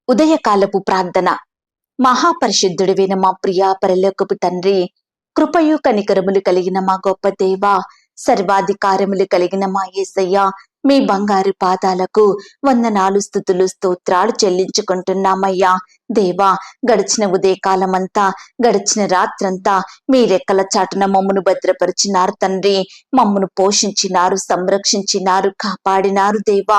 ఉదయకాలపు ప్రార్థన. మహాపరిశుద్ధుడివైన మా ప్రియా పరలోకపు తండ్రి, కృపయు కనికరములు కలిగిన మా గొప్ప దేవ, సర్వాధికారములు కలిగిన మా యేసయ్య, మీ బంగారు పాదాలకు వందనాలు, స్తుతులు, స్తోత్రాలు చెల్లించుకుంటున్నామయ్యా. దేవా, గడిచిన ఉదయకాలమంతా, గడిచిన రాత్రంతా మీ రెక్కల చాటున మమ్మను భద్రపరిచినారు తండ్రి. మమ్మను పోషించినారు, సంరక్షించినారు, కాపాడినారు దేవా.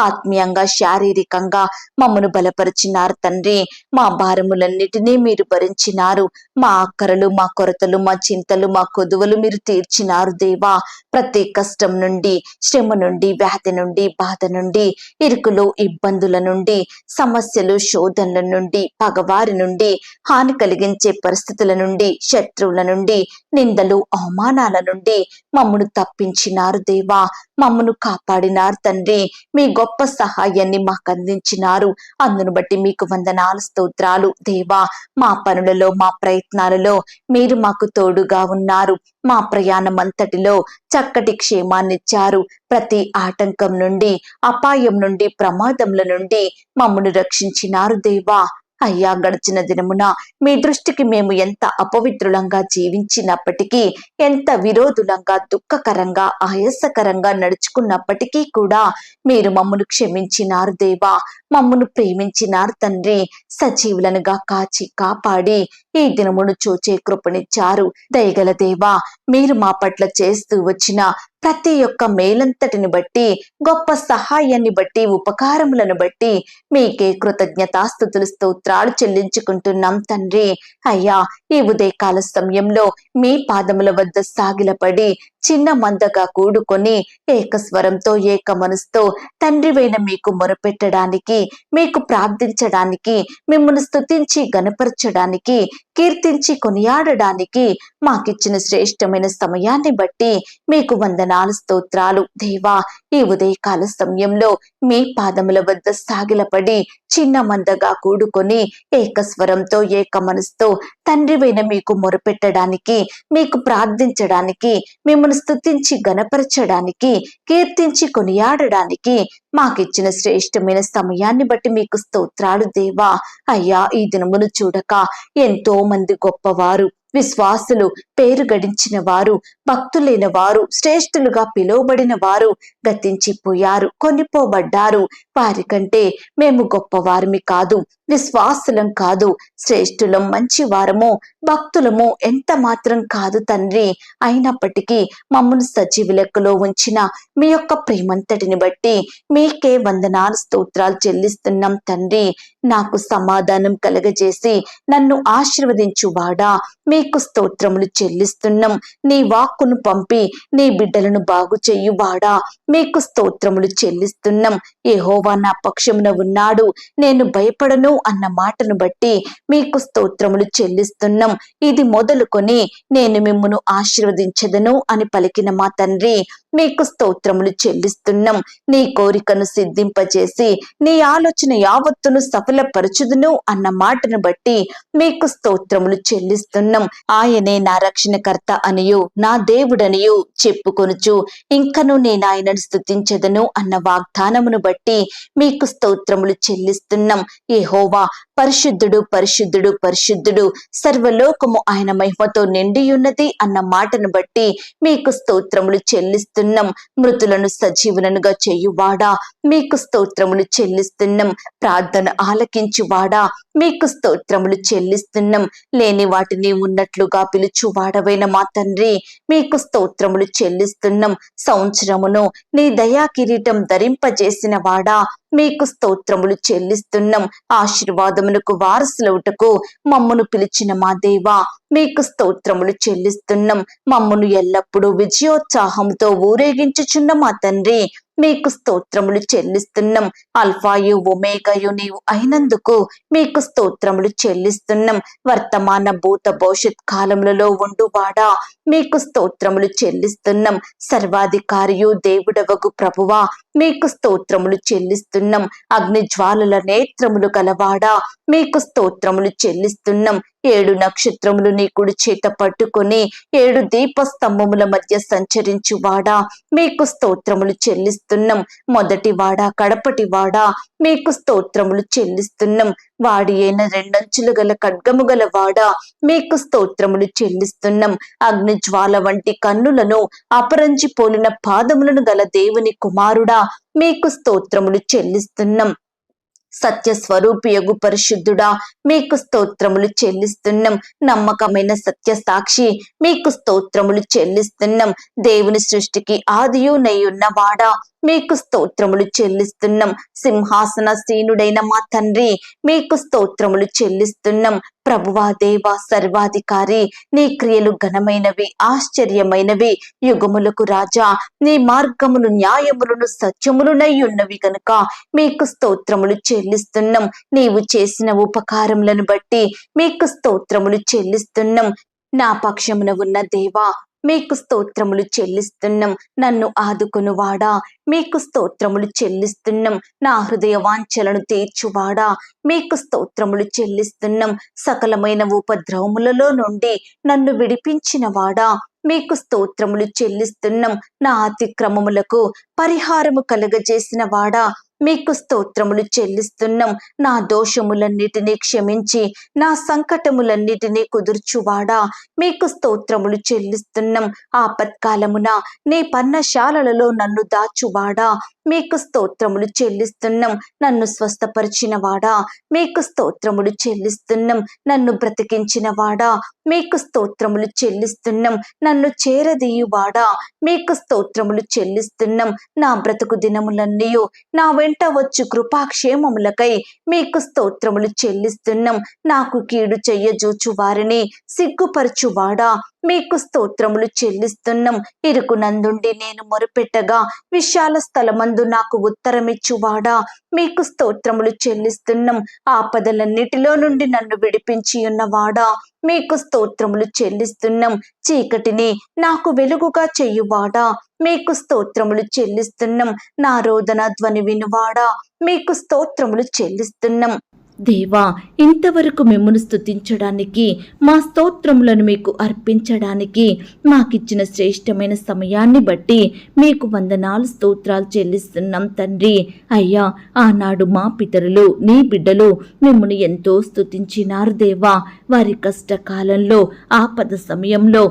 ఆత్మీయంగా, శారీరకంగా మమ్మను బలపరిచినారు తండ్రి. మా భారములన్నిటినీ మీరు భరించినారు. మా అక్కరలు, మా కొరతలు, మా చింతలు, మా కొదువలు మీరు తీర్చినారు దేవా. ప్రతి కష్టం నుండి, శ్రమ నుండి, వ్యాధి నుండి, బాధ నుండి, ఇరుకులు, ఇబ్బందుల నుండి, సమస్యలు, శోధనల నుండి, పగవారి నుండి, హాని కలిగించే పరిస్థితుల నుండి, శత్రువుల నుండి, నిందలు, అవమానాల నుండి మమ్మను తప్పించినారు దేవా. మమ్మను కాపాడినారు తండ్రి. మీ గొప్ప సహాయాన్ని మాకు అందించినారు. అందును బట్టి మీకు వందనాలు, స్తోత్రాలు దేవా. మా పనులలో, మా ప్రయత్నాలలో మీరు మాకు తోడుగా ఉన్నారు. మా ప్రయాణం అంతటిలో చక్కటి క్షేమాన్నిచ్చారు. ప్రతి ఆటంకం నుండి, అపాయం నుండి, ప్రమాదముల నుండి మమ్మను రక్షించినారు దేవా. అయ్యా, గడిచిన దినమున మీ దృష్టికి మేము ఎంత అపవిత్రులంగా జీవించినప్పటికీ, ఎంత విరోధులంగా, దుఃఖకరంగా, ఆయాసకరంగా నడుచుకున్నప్పటికీ కూడా మీరు మమ్మను క్షమించినారు దేవా. మమ్మను ప్రేమించినారు తండ్రి. సజీవులనుగా కాచి కాపాడి ఈ దినమును చూచే కృపనిచ్చారు. దయగల దేవా, మీరు మా పట్ల చేస్తూ వచ్చిన ప్రతి ఒక్క మేలంతటిని బట్టి, గొప్ప సహాయాన్ని బట్టి, ఉపకారములను బట్టి మీకే కృతజ్ఞతాస్తుతులు, స్తోత్రాలు చెల్లించుకుంటున్నాం తండ్రి. అయ్యా, ఈ ఉదయకాల సమయంలో మీ పాదముల వద్ద సాగిలపడి చిన్న మందగా కూడుకొని ఏకస్వరంతో, ఏక మనసుతో తండ్రివైన మీకు మొరపెట్టడానికి, మీకు ప్రార్థించడానికి, మిమ్మల్ని స్తుతించి గణపరచడానికి, కీర్తించి కొనియాడడానికి మాకిచ్చిన శ్రేష్టమైన సమయాన్ని బట్టి మీకు వందనాలు, స్తోత్రాలు దేవా. ఈ ఉదయకాల సమయంలో మీ పాదముల వద్ద సాగిలపడి చిన్న మందగా కూడుకొని ఏకస్వరంతో, ఏక మనసుతో తండ్రివైన మీకు మొరపెట్టడానికి, మీకు ప్రార్థించడానికి, మిమ్మల్ని స్తుతించి గణపరచడానికి, కీర్తించి కొనియాడడానికి మాకిచ్చిన శ్రేష్టమైన సమయాన్ని బట్టి మీకు స్తోత్రాలు దేవా. అయ్యా, ఈ దినమును చూడక ఎంతో మంది గొప్పవారు, విశ్వాసులు, పేరు గడించిన వారు, భక్తులైన వారు, శ్రేష్ఠులుగా పిలువబడిన వారు గతించిపోయారు, కొనిపోబడ్డారు. వారి కంటే మేము గొప్పవారిమి కాదు, విశ్వాసులం కాదు, శ్రేష్ఠులం, మంచి వారము, భక్తులము ఎంత మాత్రం కాదు తండ్రి. అయినప్పటికీ మమ్మను సజీవ లెక్కలో ఉంచిన మీ యొక్క ప్రేమంతటిని బట్టి మీకే వందనాలు, స్తోత్రాలు చెల్లిస్తున్నాం తండ్రి. నాకు సమాధానం కలగజేసి నన్ను ఆశీర్వదించువాడా, మీకు స్తోత్రములు చెల్లిస్తున్నాం. నీ వాక్కును పంపి నీ బిడ్డలను బాగు చెయ్యువాడా, మీకు స్తోత్రములు చెల్లిస్తున్నాం. యెహోవా నా పక్షమున ఉన్నాడు, నేను భయపడను అన్న మాటను బట్టి మీకు స్తోత్రములు చెల్లిస్తున్నాం. ఇది మొదలుకొని నేను మిమ్మును ఆశీర్వదించదను అని పలికిన మా తండ్రి, మీకు స్తోత్రములు చెల్లిస్తున్నాం. నీ కోరికను సిద్ధింపచేసి నీ ఆలోచన యావత్తును సఫలపరచుదును అన్న మాటను బట్టి మీకు స్తోత్రములు చెల్లిస్తున్నాం. ఆయనే నా రక్షణకర్త అనియు, నా దేవుడనియు చెప్పుకొనుచు ఇంకను నేను ఆయనను స్తుతించెదను అన్న వాగ్దానమును బట్టి మీకు స్తోత్రములు చెల్లిస్తున్నాం. యెహోవా పరిశుద్ధుడు, పరిశుద్ధుడు, పరిశుద్ధుడు, సర్వలోకము ఆయన మహిమతో నిండియున్నది అన్న మాటను బట్టి మీకు స్తోత్రములు చెల్లిస్తున్నాం. మృతులను సజీవులనుగా చేయువాడా, మీకు స్తోత్రములు చెల్లిస్తున్నాం. ప్రార్థన ఆలకించువాడా, మీకు స్తోత్రములు చెల్లిస్తున్నాం. లేని వాటిని ఉన్నట్లుగా పిలుచువాడవైన మా తండ్రి, మీకు స్తోత్రములు చెల్లిస్తున్నాం. సంవత్సరమును నీ దయా కిరీటం ధరింపజేసిన వాడా, మీకు స్తోత్రములు చెల్లిస్తున్నాం. ఆశీర్వాదములకు వారసులవుటకు మమ్మను పిలిచిన మా దేవా, మీకు స్తోత్రములు చెల్లిస్తున్నాం. మమ్మను ఎల్లప్పుడూ విజయోత్సాహంతో ఊరేగించుచున్న మా తండ్రి, మీకు స్తోత్రములు చెల్లిస్తున్నాం. అల్ఫాయు ఒమేగాయు నీవు అయినందుకు మీకు స్తోత్రములు చెల్లిస్తున్నాం. వర్తమాన భూత భవిష్యత్ కాలములలో ఉండువాడా, మీకు స్తోత్రములు చెల్లిస్తున్నాం. సర్వాధికారియు దేవుడవగు ప్రభువా, మీకు స్తోత్రములు చెల్లిస్తున్నాం. అగ్ని జ్వాలల నేత్రములు గలవాడా, మీకు స్తోత్రములు చెల్లిస్తున్నాం. 7 నక్షత్రములు నీ కుడి చేత పట్టుకొని 7 దీపస్తంభముల మధ్య సంచరించువాడా, మీకు స్తోత్రములు చెల్లిస్తున్నాం. మొదటి వాడా, కడపటి వాడా, మీకు స్తోత్రములు చెల్లిస్తున్నాం. వాడి అయిన 2 అంచులు గల ఖడ్గము గల వాడా, మీకు స్తోత్రములు చెల్లిస్తున్నాం. అగ్ని జ్వాల వంటి కన్నులను, అపరంజి పోలిన పాదములను గల దేవుని కుమారుడా, మీకు స్తోత్రములు చెల్లిస్తున్నాం. సత్యస్వరూపియగు పరిశుద్ధుడా, మీకు స్తోత్రములు చెల్లిస్తున్నాం. నమ్మకమైన సత్య సాక్షి, మీకు స్తోత్రములు చెల్లిస్తున్నాం. దేవుని సృష్టికి ఆదియు నెయ్యున్నవాడా, మీకు స్తోత్రములు చెల్లిస్తున్నాం. సింహాసనసీనుడైన మా తండ్రి, మీకు స్తోత్రములు చెల్లిస్తున్నాం. ప్రభువా, దేవా, సర్వాధికారి, నీ క్రియలు ఘనమైనవి, ఆశ్చర్యమైనవి. యుగములకు రాజా, నీ మార్గములు న్యాయములను సత్యములునై ఉన్నవి గనుక మీకు స్తోత్రములు చెల్లిస్తున్నాం. నీవు చేసిన ఉపకారములను బట్టి మీకు స్తోత్రములు చెల్లిస్తున్నాం. నా పక్షమున ఉన్న దేవా, మీకు స్తోత్రములు చెల్లిస్తున్నాం. నన్ను ఆదుకొనువాడా, మీకు స్తోత్రములు చెల్లిస్తున్నాం. నా హృదయ వాంఛలను తీర్చువాడా, మీకు స్తోత్రములు చెల్లిస్తున్నాం. సకలమైన ఉపద్రవములలో నుండి నన్ను విడిపించిన వాడా, మీకు స్తోత్రములు చెల్లిస్తున్నాం. నా అతిక్రమములకు పరిహారము కలుగజేసిన వాడా, మీకు స్తోత్రములు చెల్లిస్తున్నాం. నా దోషములన్నిటినీ క్షమించి నా సంకటములన్నిటినీ కుదుర్చువాడా, మీకు స్తోత్రములు చెల్లిస్తున్నాం. ఆపత్కాలమున నీ పర్ణశాలలలో నన్ను దాచువాడా, మీకు స్తోత్రములు చెల్లిస్తున్నాం. నన్ను స్వస్థపరిచిన వాడా, మీకు స్తోత్రములు చెల్లిస్తున్నాం. నన్ను బ్రతికించిన వాడా, మీకు స్తోత్రములు చెల్లిస్తున్నాం. నన్ను చేరదీయువాడా, మీకు స్తోత్రములు చెల్లిస్తున్నాం. నా బ్రతుకు దినములన్నీ నా వెంట వచ్చు కృపాక్షేమములకై మీకు స్తోత్రములు చెల్లిస్తున్నాం. నాకు కీడు చెయ్యజూచు వారిని సిగ్గుపరచువాడా, మీకు స్తోత్రములు చెల్లిస్తున్నాం. ఇరుకునందుండి నేను మొరపెట్టగా విశాల స్థలమందు నాకు ఉత్తరమిచ్చువాడా, మీకు స్తోత్రములు చెల్లిస్తున్నాం. ఆపదలన్నిటిలో నుండి నన్ను విడిపించి ఉన్నవాడా, మీకు స్తోత్రములు చెల్లిస్తున్నాం. చీకటిని నాకు వెలుగుగా చెయ్యువాడా, మీకు స్తోత్రములు చెల్లిస్తున్నాం. నా రోదన ధ్వని వినువాడా, మీకు స్తోత్రములు చెల్లిస్తున్నాం. దేవా, ఇంతవరకు మిమ్మును స్తుతించడానికి, మా స్తోత్రములను మీకు అర్పించడానికి మాకిచ్చిన శ్రేష్టమైన సమయాన్ని బట్టి మీకు వందనాలు, స్తోత్రాలు చెల్లిస్తున్నాం తండ్రి. అయ్యా, ఆనాడు మా పితరులు, నీ బిడ్డలు మిమ్మును ఎంతో స్తుతించినారు దేవా. వారి కష్టకాలంలో, ఆపద సమయంలో,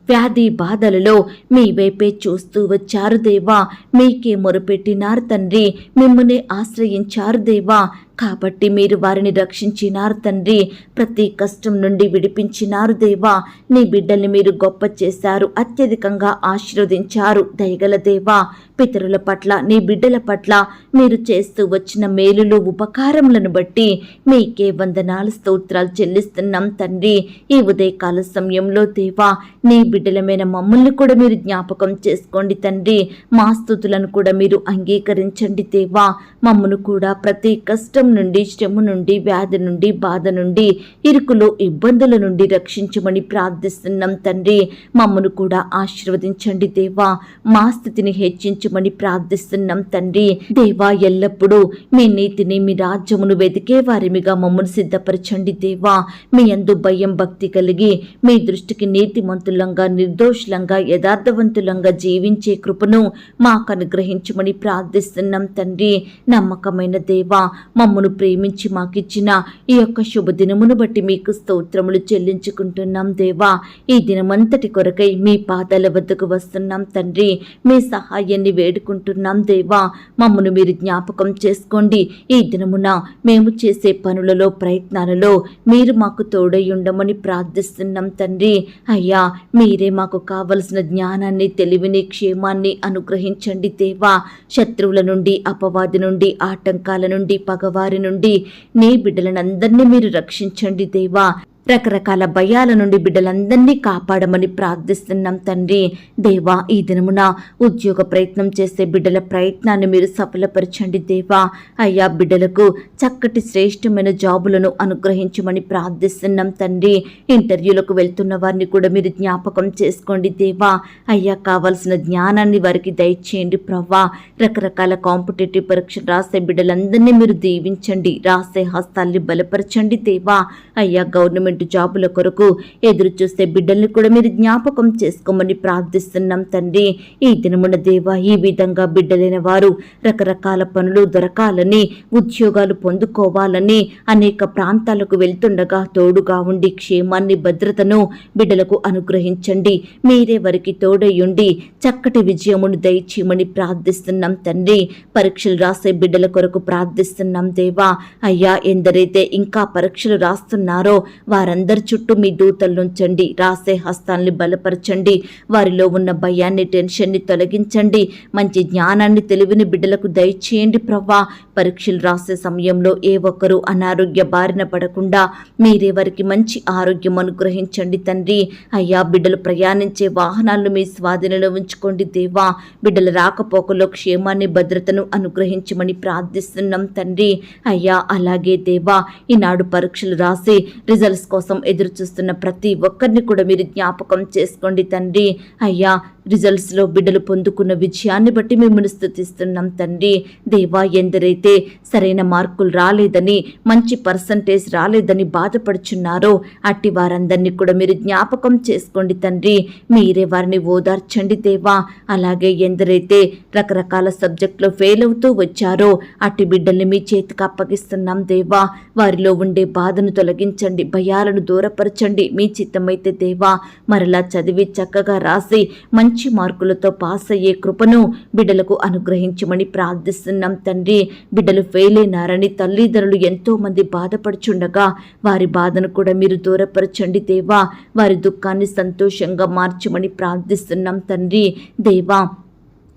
వ్యాధి బాధలలో మీ వైపే చూస్తూ వచ్చారు దేవా. మీకే మొరపెట్టినారు తండ్రి, మిమ్మల్ని ఆశ్రయించారు దేవా. కాబట్టి మీరు వారిని రక్షించినారు తండ్రి. ప్రతి కష్టం నుండి విడిపించినారు దేవా. నీ బిడ్డల్ని మీరు గొప్ప చేశారు, అత్యధికంగా ఆశీర్వదించారు. దయగల దేవా, పితరుల పట్ల, నీ బిడ్డల పట్ల మీరు చేస్తూ వచ్చిన మేలులు, ఉపకారములను బట్టి మీకే వందనాలు, స్తోత్రాలు చెల్లిస్తున్నాం తండ్రి. ఈ ఉదయకాల సమయంలో దేవా, నీ బిడ్డలమైన మమ్మల్ని కూడా మీరు జ్ఞాపకం చేసుకోండి తండ్రి. మా స్తుతులను కూడా మీరు అంగీకరించండి దేవా. మమ్మను కూడా ప్రతి కష్టం నుండి, శ్రమ నుండి, వ్యాధి నుండి, బాధ నుండి, ఇరుకులు, ఇబ్బందుల నుండి రక్షించమని ప్రార్థిస్తున్నాం తండ్రి. మమ్మను కూడా ఆశీర్వదించండి దేవా. మా స్థితిని హెచ్చించమని ప్రార్థిస్తున్నాం తండ్రి. దేవా, ఎల్లప్పుడూ మీ నీతిని, మీ రాజ్యమును వెతికే వారిమిగా మమ్మను సిద్ధపరచండి దేవా. మీ యందు భయం, భక్తి కలిగి మీ దృష్టికి నీతిమంతులంగా, నిర్దోషులంగా, యథార్థవంతులంగా జీవించే కృపను మాకు అనుగ్రహించమని ప్రార్థిస్తున్నాం తండ్రి. నమ్మకమైన దేవా, మమ్మను ప్రేమించి మాకిచ్చిన ఈ యొక్క శుభదినమును బట్టి మీకు స్తోత్రములు చెల్లించుకుంటున్నాం దేవా. ఈ దినమంతటి కొరకై మీ పాదాల వద్దకు వస్తున్నాం తండ్రి. మీ సహాయాన్ని వేడుకుంటున్నాం దేవా. మమ్మను మీరు జ్ఞాపకం చేసుకోండి. ఈ దినమున మేము చేసే పనులలో, ప్రయత్నాలలో మీరు మాకు తోడై ఉండమని ప్రార్థిస్తున్నాం తండ్రి. అయ్యా, మీరే మాకు కావలసిన జ్ఞానాన్ని, తెలివిని, క్షేమాన్ని అనుగ్రహించండి దేవా. శత్రువుల నుండి, అపవాది నుండి, ఆటంకాల నుండి, పగవారి నుండి నీ బిడ్డలనందరినీ మీరు రక్షించండి దేవా. రకరకాల భయాల నుండి బిడ్డలందరినీ కాపాడమని ప్రార్థిస్తున్నాం తండ్రి. దేవా, ఈ దినమున ఉద్యోగ ప్రయత్నం చేసే బిడ్డల ప్రయత్నాన్ని మీరు సఫలపరచండి దేవా. అయ్యా, బిడ్డలకు చక్కటి శ్రేష్టమైన జాబులను అనుగ్రహించమని ప్రార్థిస్తున్నాం తండ్రి. ఇంటర్వ్యూలకు వెళ్తున్న వారిని కూడా మీరు జ్ఞాపకం చేసుకోండి దేవా. అయ్యా, కావలసిన జ్ఞానాన్ని వారికి దయచేయండి ప్రవ్వా. రకరకాల కాంపిటేటివ్ పరీక్షలు రాసే బిడ్డలందరినీ మీరు దీవించండి. రాసే హస్తాల్ని బలపరచండి దేవా. అయ్యా, గవర్నమెంట్ గవర్నమెంట్ జాబుల కొరకు ఎదురు చూస్తే బిడ్డల్ని కూడా మీరు జ్ఞాపకం చేసుకోమని ప్రార్థిస్తున్నాం తండ్రి. ఈ దినమున దేవా, ఈ విధంగా బిడ్డలైన వారు రకరకాల పనులు దొరకాలని, ఉద్యోగాలు పొందుకోవాలని అనేక ప్రాంతాలకు వెళ్తుండగా తోడుగా ఉండి క్షేమాన్ని, భద్రతను బిడ్డలకు అనుగ్రహించండి. మీరే వారికి తోడయుండి చక్కటి విజయమును దయచేయమని ప్రార్థిస్తున్నాం తండ్రి. పరీక్షలు రాసే బిడ్డల కొరకు ప్రార్థిస్తున్నాం దేవా. అయ్యా, ఎందరైతే ఇంకా పరీక్షలు రాస్తున్నారో వారందరి చుట్టూ మీ దూతలుంచండి. రాసే హస్తాన్ని బలపరచండి. వారిలో ఉన్న భయాన్ని, టెన్షన్ని తొలగించండి. మంచి జ్ఞానాన్ని, తెలివిని బిడ్డలకు దయచేయండి ప్రవ్వా. పరీక్షలు రాసే సమయంలో ఏ ఒక్కరూ అనారోగ్య బారిన పడకుండా మీరే వారికి మంచి ఆరోగ్యం అనుగ్రహించండి తండ్రి. అయ్యా, బిడ్డలు ప్రయాణించే వాహనాలను మీ స్వాధీనంలో ఉంచుకోండి దేవా. బిడ్డల రాకపోకలో క్షేమాన్ని, భద్రతను అనుగ్రహించమని ప్రార్థిస్తున్నాం తండ్రి. అయ్యా, అలాగే దేవా, ఈనాడు పరీక్షలు రాసి రిజల్ట్స్ కోసం ఎదురు చూస్తున్న ప్రతి ఒక్కరిని కూడా మీరు జ్ఞాపకం చేసుకోండి తండ్రి. అయ్యా, రిజల్ట్స్లో బిడ్డలు పొందుకున్న విజయాన్ని బట్టి మిమ్మల్ని స్తుతిస్తున్నాం తండ్రి. దేవా, ఎందరైతే సరైన మార్కులు రాలేదని, మంచి పర్సంటేజ్ రాలేదని బాధపడుచున్నారో అట్టి వారందరినీ కూడా మీరు జ్ఞాపకం చేసుకోండి తండ్రి. మీరే వారిని ఓదార్చండి దేవా. అలాగే ఎందరైతే రకరకాల సబ్జెక్టులో ఫెయిల్ అవుతూ వచ్చారో అట్టి బిడ్డల్ని మీ చేతికి అప్పగిస్తున్నాం దేవా. వారిలో ఉండే బాధను తొలగించండి, భయాలను దూరపరచండి. మీ చిత్తమైతే దేవా, మరలా చదివి చక్కగా రాసి మంచి మార్కులతో పాస్ అయ్యే కృపను బిడ్డలకు అనుగ్రహించమని ప్రార్థిస్తున్నాం తండ్రి. బిడ్డలు ఫెయిల్ అయినారని తల్లిదండ్రులు ఎంతో మంది బాధపడుచుండగా వారి బాధను కూడా మీరు దూరపరచండి దేవా. వారి దుఃఖాన్ని సంతోషంగా మార్చమని ప్రార్థిస్తున్నాం తండ్రి. దేవా,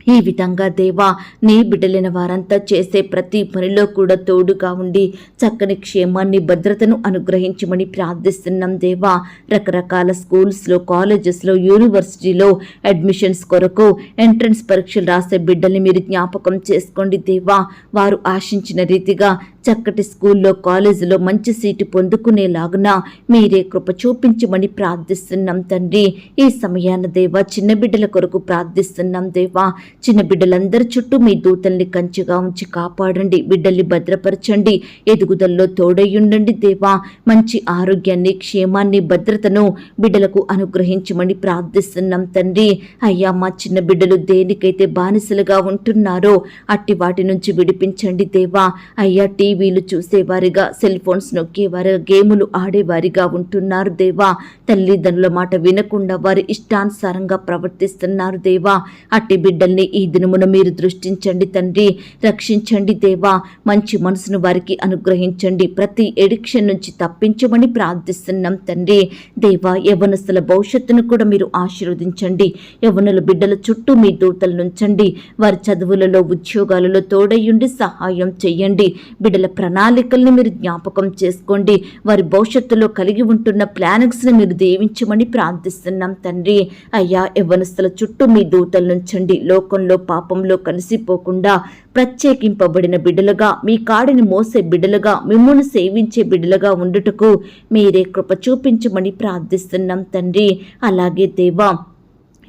ఈ విధంగా దేవా, నీ బిడ్డలైన వారంతా చేసే ప్రతి పనిలో కూడా తోడుగా ఉండి చక్కని క్షేమాన్ని, భద్రతను అనుగ్రహించమని ప్రార్థిస్తున్నాం దేవా. రకరకాల స్కూల్స్లో, కాలేజెస్లో, యూనివర్సిటీలో అడ్మిషన్స్ కొరకు ఎంట్రన్స్ పరీక్షలు రాసే బిడ్డల్ని మీరు జ్ఞాపకం చేసుకోండి దేవా. వారు ఆశించిన రీతిగా చక్కటి స్కూల్లో, కాలేజీలో మంచి సీటు పొందుకునేలాగున మీరే కృప చూపించమని ప్రార్థిస్తున్నాం తండ్రి. ఈ సమయాన దేవా, చిన్న బిడ్డల కొరకు ప్రార్థిస్తున్నాం దేవా. చిన్న బిడ్డలందరి చుట్టూ మీ దూతల్ని కంచిగా ఉంచి కాపాడండి. బిడ్డల్ని భద్రపరచండి. ఎదుగుదలలో తోడయ్యుండండి దేవా. మంచి ఆరోగ్యాన్ని, క్షేమాన్ని, భద్రతను బిడ్డలకు అనుగ్రహించమని ప్రార్థిస్తున్నాం తండ్రి. అయ్యా, మా చిన్న బిడ్డలు దేనికైతే బానిసలుగా ఉంటున్నారో అట్టి వాటి నుంచి విడిపించండి దేవా. అయ్యా, టీవీలు చూసేవారిగా, సెల్ ఫోన్స్ నొక్కేవారిగా, గేములు ఆడేవారిగా ఉంటున్నారు దేవా. తల్లిదండ్రుల మాట వినకుండా వారి ఇష్టానుసారంగా ప్రవర్తిస్తున్నారు దేవా. అట్టి బిడ్డల్ని ఈ దినమున మీరు దృష్టించండి తండ్రి. రక్షించండి దేవా. మంచి మనసును వారికి అనుగ్రహించండి. ప్రతి ఎడిక్షన్ నుంచి తప్పించమని ప్రార్థిస్తున్నాం తండ్రి. దేవా, యవ్వనస్తుల భవిష్యత్తును కూడా మీరు ఆశీర్వదించండి. యవ్వనుల బిడ్డల చుట్టూ మీ దూతలు నుంచండి. వారి చదువులలో, ఉద్యోగాలలో తోడయ్యుండి సహాయం చెయ్యండి. బిడ్డల ప్రణాళికల్ని మీరు జ్ఞాపకం చేసుకోండి. వారి భవిష్యత్తులో కలిగి ఉంటున్న ప్లానింగ్స్ని మీరు దీవించమని ప్రార్థిస్తున్నాం తండ్రి. అయ్యా, యవ్వనస్తుల చుట్టూ మీ దూతలు నుంచండి. లోకంలో, పాపంలో కలిసిపోకుండా ప్రత్యేకింపబడిన బిడ్డలుగా, మీ కాడిని మోసే బిడ్డలుగా, మిమ్మును సేవించే బిడ్డలుగా ఉండుటకు మీరే కృప చూపించమని ప్రార్థిస్తున్నాం తండ్రి. అలాగే దేవా,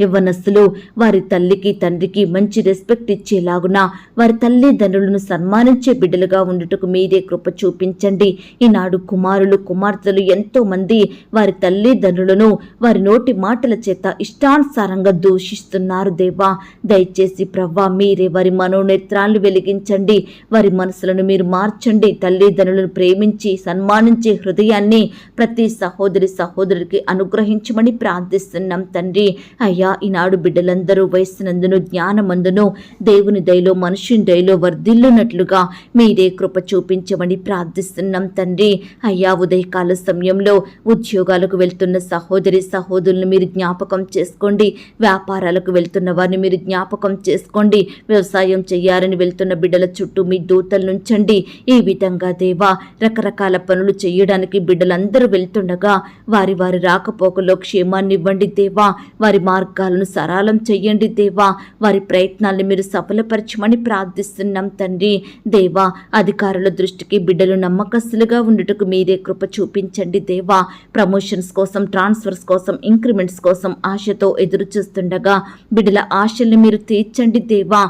యవ్వనస్తులు వారి తల్లికి, తండ్రికి మంచి రెస్పెక్ట్ ఇచ్చేలాగున, వారి తల్లిదండ్రులను సన్మానించే బిడ్డలుగా ఉండుటకు మీరే కృప చూపించండి. ఈనాడు కుమారులు, కుమార్తెలు ఎంతో మంది వారి తల్లిదండ్రులను వారి నోటి మాటల చేత ఇష్టానుసారంగా దూషిస్తున్నారు దేవా. దయచేసి ప్రవ్వా, మీరే వారి మనోనేత్రాలను వెలిగించండి. వారి మనసులను మీరు మార్చండి. తల్లిదండ్రులను ప్రేమించి సన్మానించే హృదయాన్ని ప్రతి సహోదరికి అనుగ్రహించమని ప్రార్థిస్తున్నాం తండ్రి. అయ్యా, ఈనాడు బిడ్డలందరూ వయస్సునందును, జ్ఞానమందును, దేవుని దయలో, మనుషుని దయలో వర్ధిల్లునట్లుగా మీరే కృప చూపించమని ప్రార్థిస్తున్నాం తండ్రి. అయ్యా, ఉదయకాల సమయంలో ఉద్యోగాలకు వెళ్తున్న సహోదరులను మీరు జ్ఞాపకం చేసుకోండి. వ్యాపారాలకు వెళ్తున్న వారిని మీరు జ్ఞాపకం చేసుకోండి. వ్యవసాయం చేయాలని వెళ్తున్న బిడ్డల చుట్టూ మీ దూతలు నుంచండి. ఈ విధంగా దేవా, రకరకాల పనులు చేయడానికి బిడ్డలందరూ వెళ్తుండగా వారి రాకపోకలో క్షేమాన్ని ఇవ్వండి దేవా. వారి మార్గాలను సరళం చెయ్యండి దేవా. వారి ప్రయత్నాలను మీరు సఫలపరచమని ప్రార్థిస్తున్నాం తండ్రి. దేవా, అధికారుల దృష్టికి బిడ్డలు నమ్మకస్తులుగా ఉండుటకు మీరే కృప చూపించండి దేవా. ప్రమోషన్స్ కోసం, ట్రాన్స్ఫర్స్ కోసం, ఇంక్రిమెంట్స్ కోసం ఆశతో ఎదురు చూస్తుండగా బిడ్డల ఆశల్ని మీరు తీర్చండి దేవా.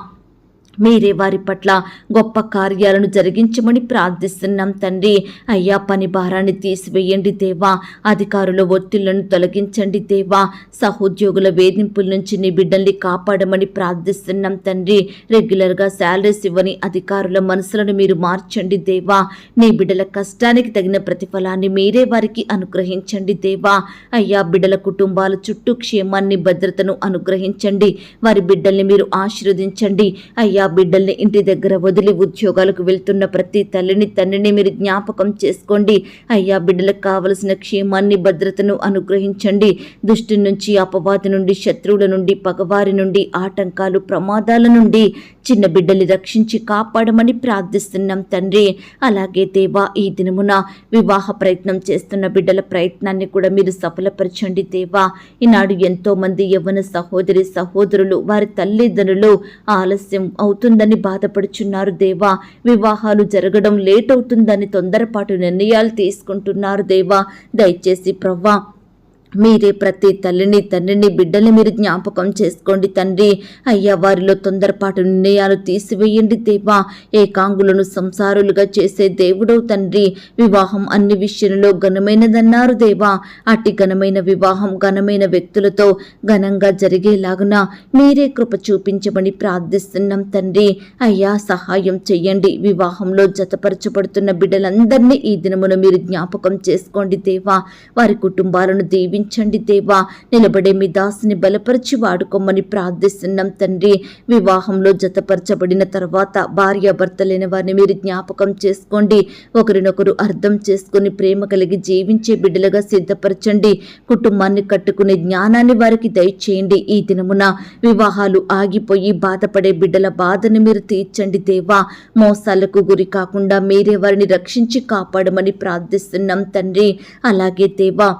మీరే వారి పట్ల గొప్ప కార్యాలను జరిగించమని ప్రార్థిస్తున్నాం తండ్రి. అయ్యా, పని భారాన్ని తీసివేయండి దేవా. అధికారుల ఒత్తిళ్లను తొలగించండి దేవా. సహోద్యోగుల వేధింపుల నుంచి నీ బిడ్డల్ని కాపాడమని ప్రార్థిస్తున్నాం తండ్రి. రెగ్యులర్గా శాలరీస్ ఇవ్వని అధికారుల మనసులను మీరు మార్చండి దేవా. నీ బిడ్డల కష్టానికి తగిన ప్రతిఫలాన్ని మీరే వారికి అనుగ్రహించండి దేవా. అయ్యా, బిడ్డల కుటుంబాల చుట్టూ క్షేమాన్ని భద్రతను అనుగ్రహించండి. వారి బిడ్డల్ని మీరు ఆశీర్వదించండి. అయ్యా, బిడ్డల్ని ఇంటి దగ్గర వదిలి ఉద్యోగాలకు వెళ్తున్న ప్రతి తల్లిని తండ్రిని మీరు జ్ఞాపకం చేసుకోండి. అయ్యా, బిడ్డలకు కావలసిన క్షేమాన్ని భద్రతను అనుగ్రహించండి. దుష్టు నుంచి, అపవాది నుండి, శత్రువుల నుండి, పగవారి నుండి, ఆటంకాలు, ప్రమాదాల నుండి చిన్న బిడ్డల్ని రక్షించి కాపాడమని ప్రార్థిస్తున్నాం తండ్రి. అలాగే దేవా, ఈ దినమున వివాహ ప్రయత్నం చేస్తున్న బిడ్డల ప్రయత్నాన్ని కూడా మీరు సఫలపరచండి దేవా. ఈనాడు ఎంతో మంది యవ్వన సహోదరి సహోదరులు వారి తల్లిదండ్రులు ఆలస్యం అవుతుందని బాధపడుచున్నారు దేవా. వివాహాలు జరగడం లేట్ అవుతుందని తొందరపాటు నిర్ణయాలు తీసుకుంటున్నారు దేవా. దయచేసి ప్రవ్వా, మీరే ప్రతి తల్లిని తండ్రిని బిడ్డల్ని మీరు జ్ఞాపకం చేసుకోండి తండ్రి. అయ్యా, వారిలో తొందరపాటు నిర్ణయాలు తీసివేయండి దేవా. ఏకాంగులను సంసారులుగా చేసే దేవుడవు తండ్రి. వివాహం అన్ని విషయంలో ఘనమైనదన్నారు దేవా. అట్టి ఘనమైన వివాహం ఘనమైన వ్యక్తులతో ఘనంగా జరిగేలాగున మీరే కృప చూపించమని ప్రార్థిస్తున్నాం తండ్రి. అయ్యా, సహాయం చెయ్యండి. వివాహంలో జతపరచబడుతున్న బిడ్డలందరినీ ఈ దినమున మీరు జ్ఞాపకం చేసుకోండి దేవా. వారి కుటుంబాలను దీవించండి దేవా. నిలబడే మీ దాసుని బలపరిచి వాడుకోమని ప్రార్థిస్తున్నాం తండ్రి. వివాహంలో జతపరచబడిన తర్వాత భార్యాభర్తలైన వారిని మీరు జ్ఞాపకం చేసుకోండి. ఒకరినొకరు అర్థం చేసుకుని ప్రేమ కలిగి జీవించే బిడ్డలుగా సిద్ధపరచండి. కుటుంబాన్ని కట్టుకునే జ్ఞానాన్ని వారికి దయచేయండి. ఈ దినమున వివాహాలు ఆగిపోయి బాధపడే బిడ్డల బాధను మీరు తీర్చండి దేవా. మోసాలకు గురి కాకుండా మీరే వారిని రక్షించి కాపాడమని ప్రార్థిస్తున్నాం తండ్రి. అలాగే దేవా,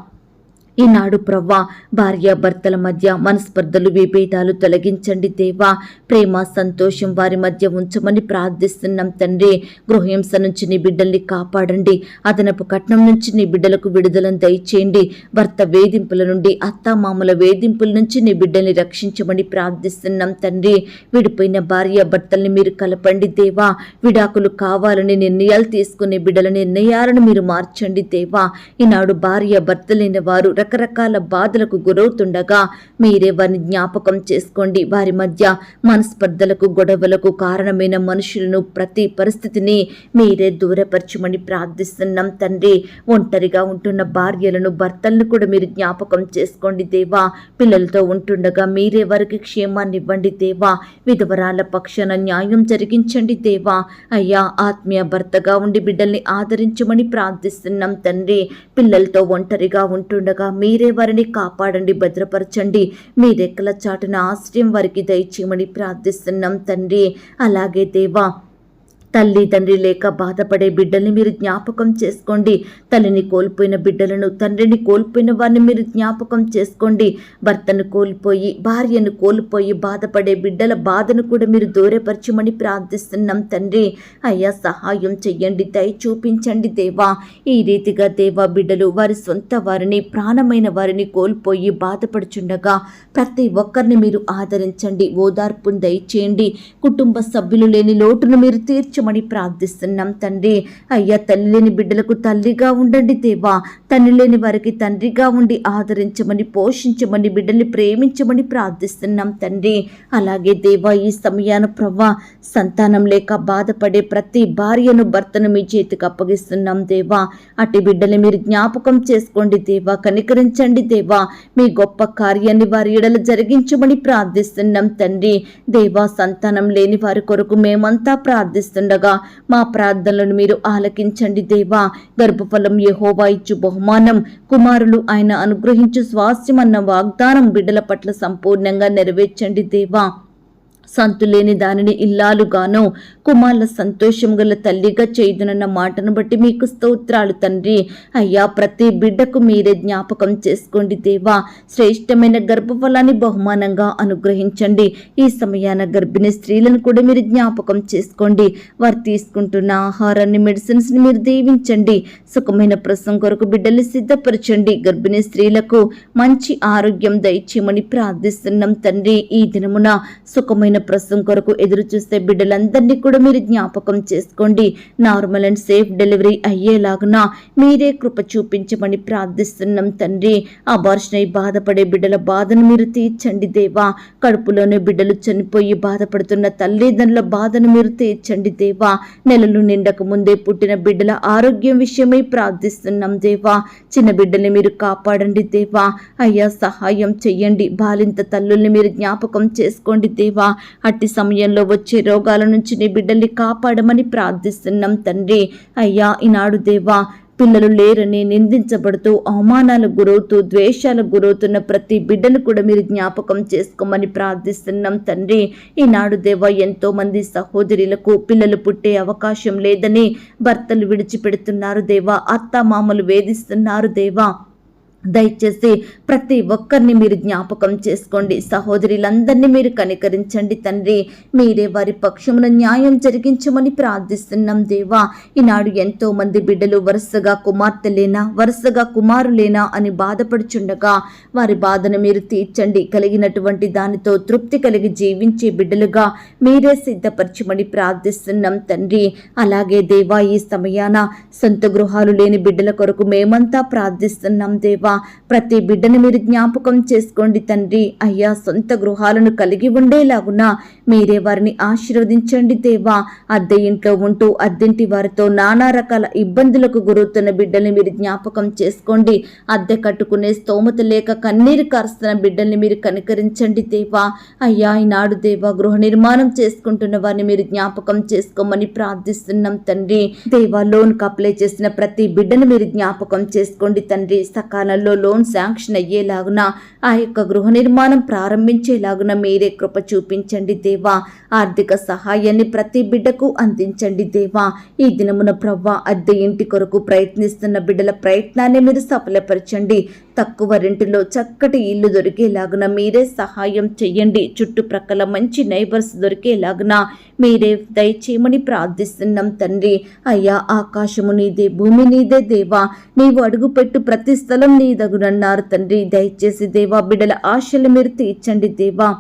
ఈనాడు ప్రవ్వా, భార్యాభర్తల మధ్య మనస్పర్ధలు, విభేదాలు తొలగించండి దేవా. ప్రేమ సంతోషం వారి మధ్య ఉంచమని ప్రార్థిస్తున్నాం తండ్రి. గృహహింస నుంచి నీ బిడ్డల్ని కాపాడండి. అదనపు కట్నం నుంచి నీ బిడ్డలకు విడుదలను దయచేయండి. భర్త వేధింపుల నుండి, అత్తామామల వేధింపుల నుంచి నీ బిడ్డల్ని రక్షించమని ప్రార్థిస్తున్నాం తండ్రి. విడిపోయిన భార్యాభర్తల్ని మీరు కలపండి దేవా. విడాకులు కావాలని నిర్ణయాలు తీసుకునే బిడ్డల నిర్ణయాలను మీరు మార్చండి దేవా. ఈనాడు భార్యాభర్తలైన వారు రకరకాల బాధలకు గురవుతుండగా మీరే వారిని జ్ఞాపకం చేసుకోండి. వారి మధ్య మనస్పర్ధలకు, గొడవలకు కారణమైన మనుషులను, ప్రతి పరిస్థితిని మీరే దూరపరచమని ప్రార్థిస్తున్నాం తండ్రి. ఒంటరిగా ఉంటున్న భార్యలను, భర్తలను కూడా మీరు జ్ఞాపకం చేసుకోండి దేవా. పిల్లలతో ఉంటుండగా మీరే వారికి క్షేమాన్ని ఇవ్వండి దేవా. విధవరాల పక్షాన న్యాయం జరిగించండి దేవా. అయ్యా, ఆత్మీయ భర్తగా ఉండి బిడ్డల్ని ఆదరించమని ప్రార్థిస్తున్నాం తండ్రి. పిల్లలతో ఒంటరిగా ఉంటుండగా మీరే వారిని కాపాడండి, భద్రపరచండి. మీ రెక్కల చాటున ఆశ్రయం వారికి దయచేయమని ప్రార్థిస్తున్నాం తండ్రి. అలాగే దేవా, తల్లి తండ్రి లేక బాధపడే బిడ్డల్ని మీరు జ్ఞాపకం చేసుకోండి. తల్లిని కోల్పోయిన బిడ్డలను, తండ్రిని కోల్పోయిన వారిని మీరు జ్ఞాపకం చేసుకోండి. భర్తను కోల్పోయి, భార్యను కోల్పోయి బాధపడే బిడ్డల బాధను కూడా మీరు దూరపరచమని ప్రార్థిస్తున్నాం తండ్రి. అయ్యా, సహాయం చెయ్యండి, దయ చూపించండి దేవా. ఈ రీతిగా దేవా, బిడ్డలు వారి సొంత వారిని, ప్రాణమైన వారిని కోల్పోయి బాధపడుచుండగా ప్రతి ఒక్కరిని మీరు ఆదరించండి, ఓదార్పును దయచేయండి. కుటుంబ సభ్యులు లేని లోటును మీరు తీర్చమని ప్రార్థిస్తున్నాం తండ్రి. అయ్యా, తల్లి లేని బిడ్డలకు తల్లిగా ఉండండి దేవా. తండ్రి లేని వారికి తండ్రిగా ఉండి ఆదరించమని, పోషించమని, బిడ్డల్ని ప్రేమించమని ప్రార్థిస్తున్నాం తండ్రి. అలాగే దేవా, ఈ సమయాన ప్రవ్వా, సంతానం లేక బాధపడే ప్రతి భార్యను, భర్తను మీ చేతికి అప్పగిస్తున్నాం దేవా. అట్టి బిడ్డల్ని మీరు జ్ఞాపకం చేసుకోండి దేవా. కనికరించండి దేవా. మీ గొప్ప కార్యాన్ని వారి ఎడల జరిగించమని ప్రార్థిస్తున్నాం తండ్రి. దేవా, సంతానం లేని వారి కొరకు మేమంతా ప్రార్థిస్తుండగా మా ప్రార్థనలను మీరు ఆలకించండి దేవా. గర్భఫలం యెహోవా ఇచ్చు బహుమానం, కుమారులు ఆయన అనుగ్రహించు స్వాస్థ్యం అన్న వాగ్దానం బిడ్డల పట్ల సంపూర్ణంగా నెరవేర్చండి దేవా. సంతులేని దానిని ఇల్లాలుగాను, కుమార్ల సంతోషం గల తల్లిగా చేయుదునన్న మాటను బట్టి మీకు స్తోత్రాలు తండ్రి. అయ్యా, ప్రతి బిడ్డకు మీరే జ్ఞాపకం చేసుకోండి దేవా. శ్రేష్టమైన గర్భఫలాన్ని బహుమానంగా అనుగ్రహించండి. ఈ సమయాన గర్భిణీ స్త్రీలను కూడా మీరు జ్ఞాపకం చేసుకోండి. వారు తీసుకుంటున్న ఆహారాన్ని, మెడిసిన్స్ని మీరు దీవించండి. సుఖమైన ప్రసవం కొరకు బిడ్డల్ని సిద్ధపరచండి. గర్భిణీ స్త్రీలకు మంచి ఆరోగ్యం దయచేయమని ప్రార్థిస్తున్నాం తండ్రి. ఈ దినమున సుఖమైన నాణ్యమైన ప్రసవం కొరకు ఎదురు చూస్తే బిడ్డలందరినీ కూడా మీరు జ్ఞాపకం చేసుకోండి. నార్మల్ అండ్ సేఫ్ డెలివరీ అయ్యేలాగున మీరే కృప చూపించమని ప్రార్థిస్తున్నాం తండ్రి. అబార్షన్ అయి బాధపడే బిడ్డల బాధను మీరు తీర్చండి దేవా. కడుపులోనే బిడ్డలు చనిపోయి బాధపడుతున్న తల్లిదండ్రుల బాధను మీరు తీర్చండి దేవా. నెలలు నిండక ముందే పుట్టిన బిడ్డల ఆరోగ్యం విషయమై ప్రార్థిస్తున్నాం దేవా. చిన్న బిడ్డల్ని మీరు కాపాడండి దేవా. అయ్యా సహాయం చెయ్యండి. బాలింత తల్లుల్ని మీరు జ్ఞాపకం చేసుకోండి దేవా. అట్టి సమయంలో వచ్చే రోగాల నుంచి నీ బిడ్డల్ని కాపాడమని ప్రార్థిస్తున్నాం తండ్రి. అయ్యా ఈనాడు దేవా, పిల్లలు లేరని నిందించబడుతూ అవమానాలకు గురవుతూ ద్వేషాలకు గురవుతున్న ప్రతి బిడ్డను కూడా మీరు జ్ఞాపకం చేసుకోమని ప్రార్థిస్తున్నాం తండ్రి. ఈనాడు దేవా, ఎంతో మంది సహోదరులకు పిల్లలు పుట్టే అవకాశం లేదని భర్తలు విడిచిపెడుతున్నారు దేవా. అత్తామామలు వేధిస్తున్నారు దేవా. దయచేసి ప్రతి ఒక్కరిని మీరు జ్ఞాపకం చేసుకోండి. సహోదరులందరినీ మీరు కనికరించండి తండ్రి. మీరే వారి పక్షమున న్యాయం జరిగించమని ప్రార్థిస్తున్నాం దేవా. ఈనాడు ఎంతో మంది బిడ్డలు వరుసగా కుమార్తెలేనా వరుసగా కుమారులేనా అని బాధపడుచుండగా వారి బాధను మీరు తీర్చండి. కలిగినటువంటి దానితో తృప్తి కలిగి జీవించే బిడ్డలుగా మీరే సిద్ధపరచమని ప్రార్థిస్తున్నాం తండ్రి. అలాగే దేవా, ఈ సమయాన సొంత గృహాలు లేని బిడ్డల కొరకు మేమంతా ప్రార్థిస్తున్నాం దేవా. ప్రతి బిడ్డను మీరు జ్ఞాపకం చేసుకోండి తండ్రి. అయ్యా, సొంత గృహాలను కలిగి ఉండేలాగున మీరే వారిని ఆశీర్వదించండి దేవా. అద్దె ఇంట్లో ఉంటూ అద్దెంటి వారితో నానా రకాల ఇబ్బందులకు గురవుతున్న బిడ్డల్ని మీరు జ్ఞాపకం చేసుకోండి. అద్దె కట్టుకునే స్తోమత లేక కన్నీరు కారుస్తున్న బిడ్డల్ని మీరు కనికరించండి దేవా. అయ్యా ఈనాడు దేవా, గృహ నిర్మాణం చేసుకుంటున్న వారిని మీరు జ్ఞాపకం చేసుకోమని ప్రార్థిస్తున్నాం తండ్రి. దేవా, లోన్కి అప్లై చేసిన ప్రతి బిడ్డను మీరు జ్ఞాపకం చేసుకోండి తండ్రి. సకాలంలో లోన్ శాంక్షన్ అయ్యేలాగున ఆ యొక్క గృహ నిర్మాణం ప్రారంభించేలాగున మీరే కృప చూపించండి దేవా. ఆర్థిక సహాయాన్ని ప్రతి బిడ్డకు అందించండి దేవా. ఈ దినమున ప్రవ్వా, అద్దె ఇంటి కొరకు ప్రయత్నిస్తున్న బిడ్డల ప్రయత్నాన్ని మీరు సఫలపరచండి. తక్కువ రెంటిలో చక్కటి ఇల్లు దొరికేలాగున మీరే సహాయం చెయ్యండి. చుట్టుప్రక్కల మంచి నైబర్స్ దొరికేలాగున మీరే దయచేయమని ప్రార్థిస్తున్నాం తండ్రి. అయ్యా, ఆకాశము నీదే, భూమి నీదే దేవా. నీవు అడుగుపెట్టు ప్రతి స్థలం నీదగునన్నారు తండ్రి. దయచేసి దేవా, బిడ్డల ఆశలు మీరు తీర్చండి దేవా.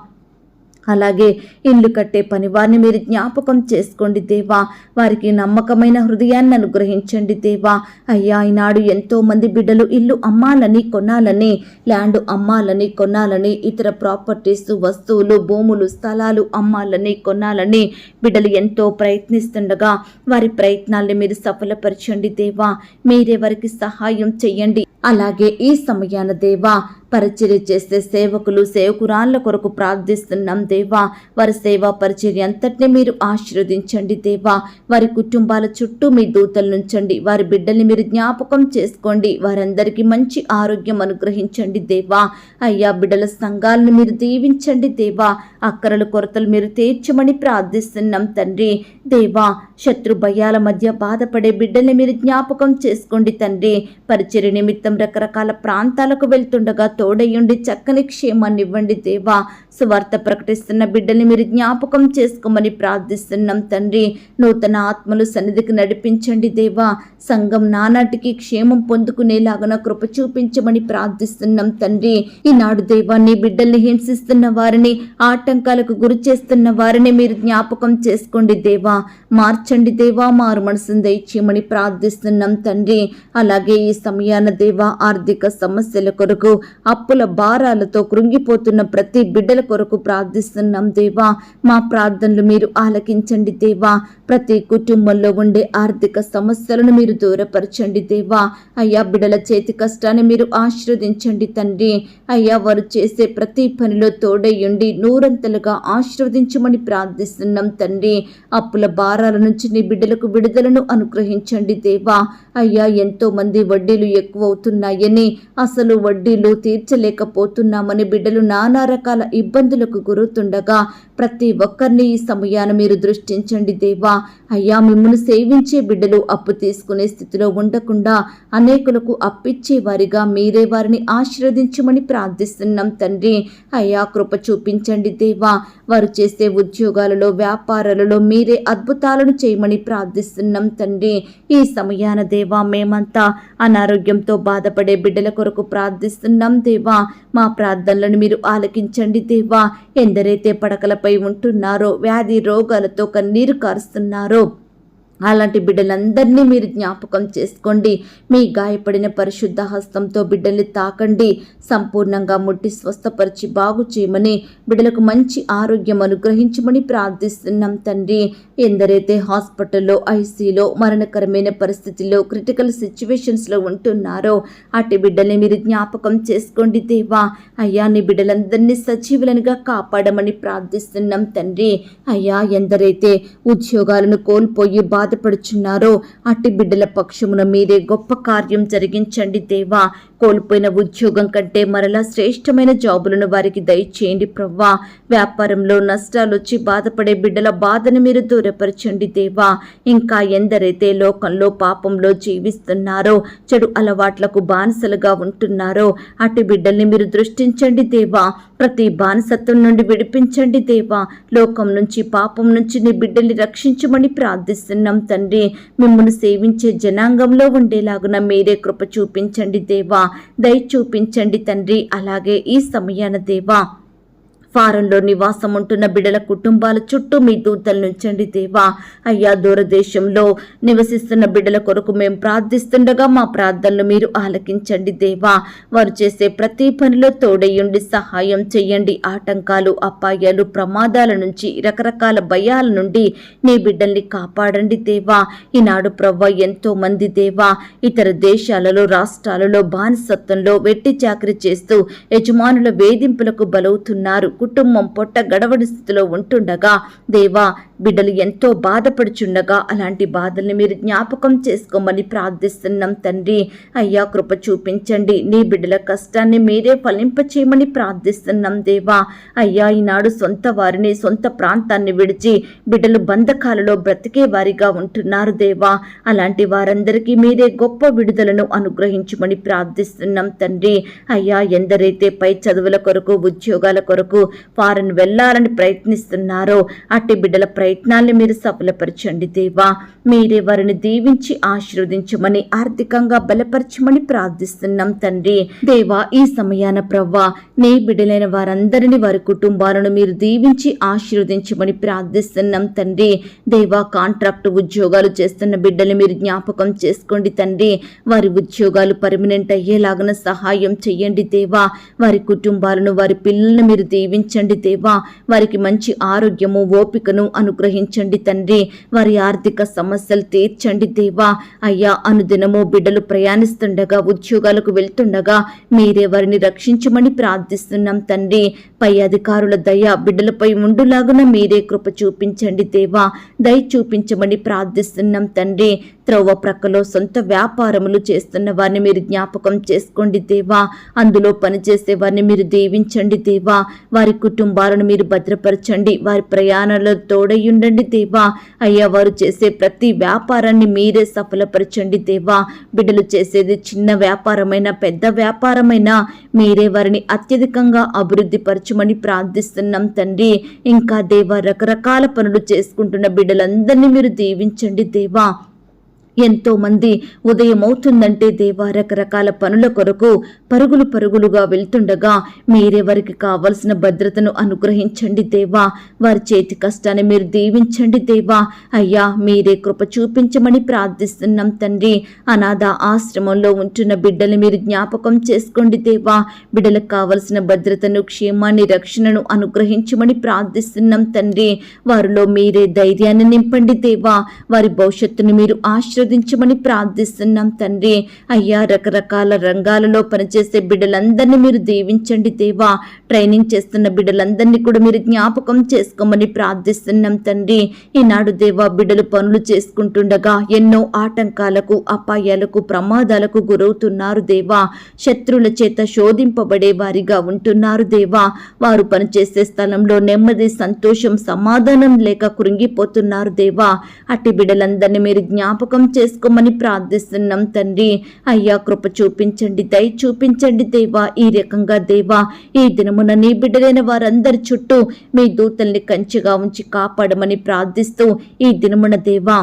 అలాగే ఇల్లు కట్టే పని వారిని మీరు జ్ఞాపకం చేసుకోండి దేవా. వారికి నమ్మకమైన హృదయాన్ని అనుగ్రహించండి దేవా. అయ్యా, ఈనాడు ఎంతో మంది బిడ్డలు ఇల్లు అమ్మాలని కొనాలని, ల్యాండ్ అమ్మాలని కొనాలని, ఇతర ప్రాపర్టీస్ వస్తువులు భూములు స్థలాలు అమ్మాలని కొనాలని బిడ్డలు ఎంతో ప్రయత్నిస్తుండగా వారి ప్రయత్నాల్ని మీరు సఫలపరచండి దేవా. మీరే వారికి సహాయం చెయ్యండి. అలాగే ఈ సమయాన దేవా, పరిచర్య చేసే సేవకులు సేవకురాళ్ళ కొరకు ప్రార్థిస్తున్నాం దేవా. వారి సేవా పరిచర్య అంతటినీ మీరు ఆశీర్వదించండి దేవా. వారి కుటుంబాల చుట్టూ మీ దూతలు నుంచండి. వారి బిడ్డల్ని మీరు జ్ఞాపకం చేసుకోండి. వారందరికీ మంచి ఆరోగ్యం అనుగ్రహించండి దేవా. అయ్యా, బిడ్డల సంఘాలను మీరు దీవించండి దేవా. అక్కరల కొరతలు మీరు తీర్చమని ప్రార్థిస్తున్నాం తండ్రి. దేవా, శత్రు భయాల మధ్య బాధపడే బిడ్డల్ని మీరు జ్ఞాపకం చేసుకోండి తండ్రి. పరిచర్య నిమిత్తం రకరకాల ప్రాంతాలకు వెళ్తుండగా తోడయ్యుండి చక్కని క్షేమాన్ని ఇవ్వండి దేవా. సువార్త ప్రకటిస్తున్న బిడ్డల్ని మీరు జ్ఞాపకం చేసుకోమని ప్రార్థిస్తున్నాం తండ్రి. నూతన ఆత్మలు సన్నిధికి నడిపించండి దేవా. సంఘం నానాటికి క్షేమం పొందుకునేలాగా కృప చూపించమని ప్రార్థిస్తున్నాం తండ్రి. ఈనాడు దేవా, నీ బిడ్డల్ని హింసిస్తున్న వారిని, ఆటంకాలకు గురి చేస్తున్న వారిని మీరు జ్ఞాపకం చేసుకోండి దేవా. మార్చండి దేవా. మారు మనసును దయచేయమని ప్రార్థిస్తున్నాం తండ్రి. అలాగే ఈ సమయాన దేవా, ఆర్థిక సమస్యల కొరకు, అప్పుల భారాలతో కృంగిపోతున్న ప్రతి బిడ్డల కొరకు ప్రార్థిస్తున్నాం దేవా. మా ప్రార్థనలు మీరు ఆలకించండి దేవా. ప్రతి కుటుంబంలో ఉండే ఆర్థిక సమస్యలను మీరు దూరపరచండి దేవా. అయ్యా, బిడ్డల చేతి కష్టాన్ని మీరు ఆశీర్వదించండి తండ్రి. అయ్యా, వారు చేసే ప్రతి పనిలో తోడయ్యుండి నూరంతలుగా ఆశీర్వదించమని ప్రార్థిస్తున్నాం తండ్రి. అప్పుల భారాల నుంచి నీ బిడ్డలకు విడుదలను అనుగ్రహించండి దేవా. అయ్యా, ఎంతో మంది వడ్డీలు ఎక్కువ అవుతున్నాయని, అసలు వడ్డీలు తీర్చలేకపోతున్నామని బిడ్డలు నానా రకాల ఇబ్బందులకు గురవుతుండగా ప్రతి ఒక్కరిని ఈ సమయాన మీరు దృష్టించండి దేవా. అయ్యా, మిమ్మల్ని సేవించే బిడ్డలు అప్పు తీసుకునే స్థితిలో ఉండకుండా అనేకులకు అప్పిచ్చే వారిగా మీరే వారిని ఆశీర్వదించమని ప్రార్థిస్తున్నాం తండ్రి. అయ్యా, కృప చూపించండి దేవా. వారు చేసే ఉద్యోగాలలో, వ్యాపారాలలో మీరే అద్భుతాలను చేయమని ప్రార్థిస్తున్నాం తండ్రి. ఈ సమయాన దేవా, మేమంతా అనారోగ్యంతో బాధపడే బిడ్డల కొరకు ప్రార్థిస్తున్నాం దేవా. మా ప్రార్థనలను మీరు ఆలకించండి దేవా. దేవా. ఎందరైతే పడకలపై ఉంటున్నారో, వ్యాధి రోగాలతో కన్నీరు కారుస్తున్నారో అలాంటి బిడ్డలందరినీ మీరు జ్ఞాపకం చేసుకోండి. మీ గాయపడిన పరిశుద్ధ హస్తంతో బిడ్డల్ని తాకండి. సంపూర్ణంగా ముట్టి స్వస్థపరిచి బాగు చేయమని, బిడ్డలకు మంచి ఆరోగ్యం అనుగ్రహించమని ప్రార్థిస్తున్నాం తండ్రి. ఎందరైతే హాస్పిటల్లో, ఐసీలో, మరణకరమైన పరిస్థితుల్లో, క్రిటికల్ సిచ్యువేషన్స్లో ఉంటున్నారో అటు బిడ్డల్ని మీరు జ్ఞాపకం చేసుకోండి దేవా. అయ్యా, నీ బిడ్డలందరినీ సజీవులనుగా కాపాడమని ప్రార్థిస్తున్నాం తండ్రి. అయ్యా, ఎందరైతే ఉద్యోగాలను కోల్పోయి బాధపడుచున్నారో అట్టి బిడ్డల పక్షమున మీరే గొప్ప కార్యం జరిగించండి దేవా. కోల్పోయిన ఉద్యోగం కంటే మరలా శ్రేష్టమైన జాబులను వారికి దయచేయండి ప్రవ్వా. వ్యాపారంలో నష్టాలు వచ్చి బాధపడే బిడ్డల బాధను మీరు దూరపరచండి దేవా. ఇంకా ఎందరైతే లోకంలో పాపంలో జీవిస్తున్నారో, చెడు అలవాట్లకు బానిసలుగా ఉంటున్నారో అటు బిడ్డల్ని మీరు దృష్టించండి దేవా. ప్రతి బానిసత్వం నుండి విడిపించండి దేవా. లోకం నుంచి, పాపం నుంచి నీ బిడ్డల్ని రక్షించమని ప్రార్థిస్తున్నాం తండ్రి. మిమ్మల్ని సేవించే జనాంగంలో ఉండేలాగున మీరే కృప చూపించండి దేవా. దయ చూపించండి తండ్రి. అలాగే ఈ సమయాన దేవా, ఫారంలో నివాసం ఉంటున్న బిడ్డల కుటుంబాల చుట్టూ మీ దూతలు నుంచండి దేవా. అయ్యా, దూరదేశంలో నివసిస్తున్న బిడ్డల కొరకు మేము ప్రార్థిస్తుండగా మా ప్రార్థనలు మీరు ఆలకించండి దేవా. వారు చేసే ప్రతి పనిలో తోడయ్యుండి సహాయం చెయ్యండి. ఆటంకాలు, అపాయాలు, ప్రమాదాల నుంచి, రకరకాల భయాల నుండి నీ బిడ్డల్ని కాపాడండి దేవా. ఈనాడు ప్రవ్వ ఎంతో మంది దేవా ఇతర దేశాలలో, రాష్ట్రాలలో బానిసత్వంలో వెట్టి చాకరీ చేస్తూ యజమానుల వేధింపులకు బలవుతున్నారు. కుటుంబం పొట్ట గడవడి స్థితిలో ఉంటుండగా దేవా, బిడ్డలు ఎంతో బాధపడుచుండగా అలాంటి బాధల్ని మీరు జ్ఞాపకం చేసుకోమని ప్రార్థిస్తున్నాం తండ్రి. అయ్యా, కృప చూపించండి. నీ బిడ్డల కష్టాన్ని మీరే ఫలింపచేయమని ప్రార్థిస్తున్నాం దేవా. అయ్యా, ఈనాడు సొంత వారిని, సొంత ప్రాంతాన్ని విడిచి బిడ్డలు బంధకాలలో బ్రతికే వారిగా ఉంటున్నారు దేవా. అలాంటి వారందరికీ మీరే గొప్ప విడుదలను అనుగ్రహించమని ప్రార్థిస్తున్నాం తండ్రి. అయ్యా, ఎందరైతే పై చదువుల కొరకు, ఉద్యోగాల కొరకు ఫారెన్ వెళ్లాలని ప్రయత్నిస్తున్నారో అట్టి బిడ్డల ప్రయత్నాల్ని మీరు సఫలపరచండి దేవా. మీరే వారిని దీవించి ఆశీర్వదించమని, ఆర్థికంగా బలపరచమని ప్రార్థిస్తున్నాం తండ్రి. దేవా, ఈ సమయాన ప్రవ్వా నీ బిడ్డలైన వారందరినీ, వారి కుటుంబాలను మీరు దీవించి ఆశీర్వదించమని ప్రార్థిస్తున్నాం తండ్రి. దేవా, కాంట్రాక్ట్ ఉద్యోగాలు చేస్తున్న బిడ్డలు మీరు జ్ఞాపకం చేసుకోండి తండ్రి. వారి ఉద్యోగాలు పర్మనెంట్ అయ్యేలాగా సహాయం చెయ్యండి దేవా. వారి కుటుంబాలను, వారి పిల్లలను మీరు దీవించండి దేవా. వారికి మంచి ఆరోగ్యము, ఓపికను అనుగ్రహించండి తండ్రి. వారి ఆర్థిక సమస్యలు తీర్చండి దేవా. అయ్యా, అనుదినము బిడ్డలు ప్రయాణిస్తుండగా, ఉద్యోగాలకు వెళ్తుండగా మీరే వారిని రక్షించమని ప్రార్థిస్తున్నాం తండ్రి. పై అధికారుల దయ బిడ్డలపై ఉండులాగున మీరే కృప చూపించండి దేవా. దయ చూపించమని ప్రార్థిస్తున్నాం తండ్రి. త్రోవ ప్రక్కలో సొంత వ్యాపారములు చేస్తున్న వారిని మీరు జ్ఞాపకం చేసుకోండి దేవా. అందులో పనిచేసే వారిని మీరు దీవించండి దేవా. వారి కుటుంబాలను మీరు భద్రపరచండి. వారి ప్రయాణాలలో తోడయ్యుండండి దేవా. అయ్యా, వారు చేసే ప్రతి వ్యాపారాన్ని మీరే సఫలపరచండి దేవా. బిడ్డలు చేసేది చిన్న వ్యాపారమైనా, పెద్ద వ్యాపారమైనా మీరే వారిని అత్యధికంగా అభివృద్ధి పరచమని ప్రార్థిస్తున్నాం తండ్రి. ఇంకా దేవా, రకరకాల పనులు చేసుకుంటున్న బిడ్డలందరినీ మీరు దీవించండి దేవా. ఎంతో మంది ఉదయం అవుతుందంటే దేవా రకరకాల పనుల కొరకు పరుగులుగా వెళ్తుండగా మీరే వారికి కావలసిన భద్రతను అనుగ్రహించండి దేవా. వారి చేతి కష్టాన్ని మీరు దీవించండి దేవా. అయ్యా, మీరే కృప చూపించమని ప్రార్థిస్తున్నాం తండ్రి. అనాథ ఆశ్రమంలో ఉంటున్న బిడ్డల్ని మీరు జ్ఞాపకం చేసుకోండి దేవా. బిడ్డలకు కావలసిన భద్రతను, క్షేమాన్ని, రక్షణను అనుగ్రహించమని ప్రార్థిస్తున్నాం తండ్రి. వారిలో మీరే ధైర్యాన్ని నింపండి దేవా. వారి భవిష్యత్తును మీరు ఆశీర్వదించమని ప్రార్థిస్తున్నాం తండ్రి. అయ్యా, రకరకాల రంగాలలో పనిచేసే బిడ్డలందరినీ మీరు దీవించండి దేవా. ట్రైనింగ్ చేస్తున్న బిడ్డలందరినీ కూడా మీరు జ్ఞాపకం చేసుకోమని ప్రార్థిస్తున్నాం తండ్రి. ఈనాడు దేవా, బిడ్డలు పనులు చేసుకుంటుండగా ఎన్నో ఆటంకాలకు, అపాయాలకు, ప్రమాదాలకు గురవుతున్నారు దేవా. శత్రువుల చేత శోధింపబడే వారిగా ఉంటున్నారు దేవా. వారు పనిచేసే స్థలంలో నెమ్మది, సంతోషం, సమాధానం లేక కృంగిపోతున్నారు దేవా. అట్టి బిడ్డలందరినీ మీరు జ్ఞాపకం చేసుకోమని ప్రార్థిస్తున్నాం తండ్రి. అయ్యా, కృప చూపించండి, దయ చూపించండి దేవా. ఈ రకంగా దేవా, ఈ దినమున నీ బిడ్డలైన వారందరి చుట్టూ మీ దూతల్ని కంచెగా ఉంచి కాపాడమని ప్రార్థిస్తూ ఈ దినమున దేవా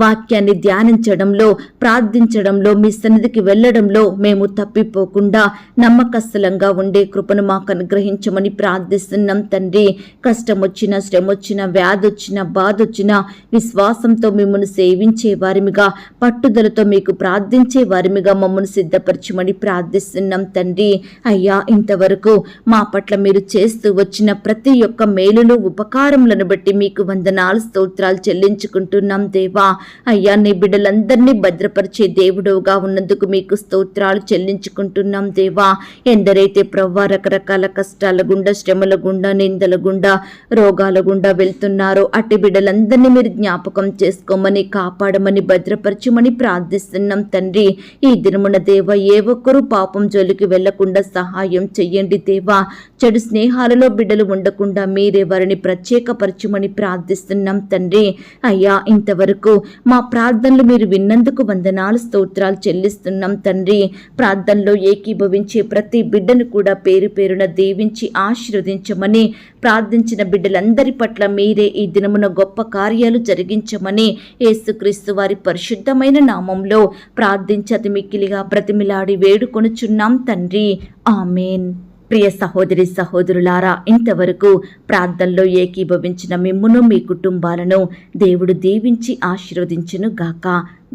వాక్యాన్ని ధ్యానించడంలో, ప్రార్థించడంలో, మీ సన్నిధికి వెళ్లడంలో మేము తప్పిపోకుండా నమ్మకస్తులంగా ఉండే కృపను మాకు అనుగ్రహించమని ప్రార్థిస్తున్నాం తండ్రి. కష్టం వచ్చినా, శ్రమ వచ్చినా, వ్యాధి వచ్చినా, బాధ వచ్చినా విశ్వాసంతో మిమ్మల్ని సేవించే వారిమిగా, పట్టుదలతో మీకు ప్రార్థించే వారిమిగా మమ్మల్ని సిద్ధపరచమని ప్రార్థిస్తున్నాం తండ్రి. అయ్యా, ఇంతవరకు మా పట్ల మీరు చేస్తూ వచ్చిన ప్రతి ఒక్క మేలును, ఉపకారములను బట్టి మీకు వందనాలు, స్తోత్రాలు చెల్లించుకుంటున్నాం దేవా. అయ్యా, నీ బిడ్డలందరినీ భద్రపరిచే దేవుడుగా ఉన్నందుకు మీకు స్తోత్రాలు చెల్లించుకుంటున్నాం దేవా. ఎందరైతే ప్రవ్వా రకరకాల కష్టాల గుండా, శ్రమల గుండా, నిందల గుండా, రోగాల గుండా వెళ్తున్నారో అట్టి బిడ్డలందరినీ మీరు జ్ఞాపకం చేసుకోమని, కాపాడమని, భద్రపరచమని ప్రార్థిస్తున్నాం తండ్రి. ఈ దినమున దేవ, ఏ ఒక్కరూ పాపం జోలికి వెళ్లకుండా సహాయం చెయ్యండి దేవా. చెడు స్నేహాలలో బిడ్డలు ఉండకుండా మీరే వారిని ప్రత్యేకపరచమని ప్రార్థిస్తున్నాం తండ్రి. అయ్యా, ఇంతవరకు మా ప్రార్థనలు మీరు విన్నందుకు వందనాలు, స్తోత్రాలు చెల్లిస్తున్నాం తండ్రి. ప్రార్థనలో ఏకీభవించే ప్రతి బిడ్డను కూడా పేరు పేరున దీవించి ఆశీర్వదించమని, ప్రార్థించిన బిడ్డలందరి పట్ల మీరే ఈ దినమున గొప్ప కార్యాలు జరిగించమని యేసుక్రీస్తు వారి పరిశుద్ధమైన నామంలో ప్రార్థించి అతి మిక్కిలిగా బ్రతిమిలాడి వేడుకొనుచున్నాం తండ్రి. ఆమేన్. ప్రియ సహోదరి సహోదరులారా, ఇంతవరకు ప్రార్థనలో ఏకీభవించిన మిమ్మును, మీ కుటుంబాలను దేవుడు దీవించి ఆశీర్వదించును గాక.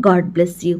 God bless you.